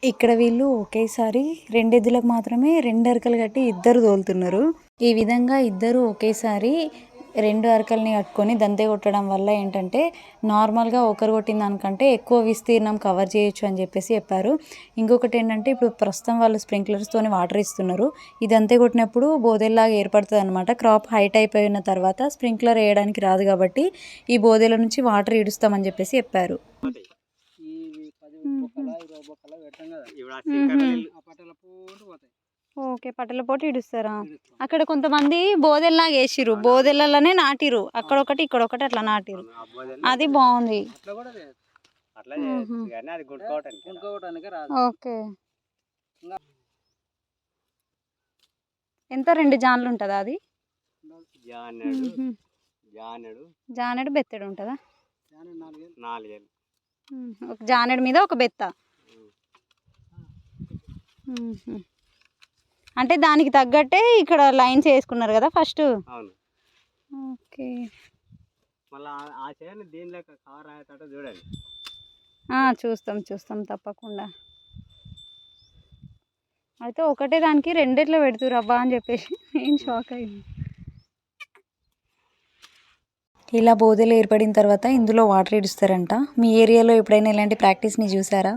ఇక్కడ వీళ్ళు ఒకేసారి 2 ఎద్దులకు మాత్రమే 2 అరకలు కట్టి ఇద్దరు తోలుతున్నారు. ఈ విధంగా ఇద్దరు ఒకేసారి 2 అరకల్ని కట్టుకొని దంతే కొట్టడం వల్ల ఏంటంటే నార్మల్గా ఒకరు కొట్టిన దానికంటే ఎక్కువ విస్తీర్ణం కవర్ చేయొచ్చు అని చెప్పేసి చెప్పారు. ఇంకొకటి ఏంటంటే ఇప్పుడు ప్రస్తుతం వాళ్ళు స్ప్రింక్లర్స్తోని వాటర్ ఇస్తున్నారు. ఈ దంతే కొట్టినప్పుడు బోదెల్లాగా ఏర్పడుతుంది అనమాట. క్రాప్ హైట్ అయిపోయిన తర్వాత స్ప్రింక్లర్ వేయడానికి రాదు కాబట్టి ఈ బోదెల నుంచి వాటర్ ఇడుస్తామని చెప్పేసి చెప్పారు. ఓకే, పట్టెల పోటీ ఇడుస్తారా? అక్కడ కొంతమంది బోదెల్లాగా వేసిరు, బోదెల్లనే నాటిరు, అక్కడ ఒకటి ఇక్కడ ఒకటి అట్లా నాటిరు. అది బాగుంది. ఓకే, ఎంత 2 జాన్లు ఉంటుందా అది? జానెడు బెత్తెడు ఉంటుందా? ఒక జానెడు మీద ఒక బెత్త. అంటే దానికి తగ్గట్టే ఇక్కడ లైన్స్ వేసుకున్నారు కదా ఫస్ట్. ఓకే, చూస్తాం చూస్తాం తప్పకుండా. అయితే ఒకటే దానికి రెండిట్లో పెడుతురు అబ్బా అని చెప్పేసి నేను షాక్ అయ్యింది. ఇలా బోదెలు ఏర్పడిన తర్వాత ఇందులో వాటర్ ఇడుస్తారంట. మీ ఏరియాలో ఎప్పుడైనా ఇలాంటి ప్రాక్టీస్ని చూసారా?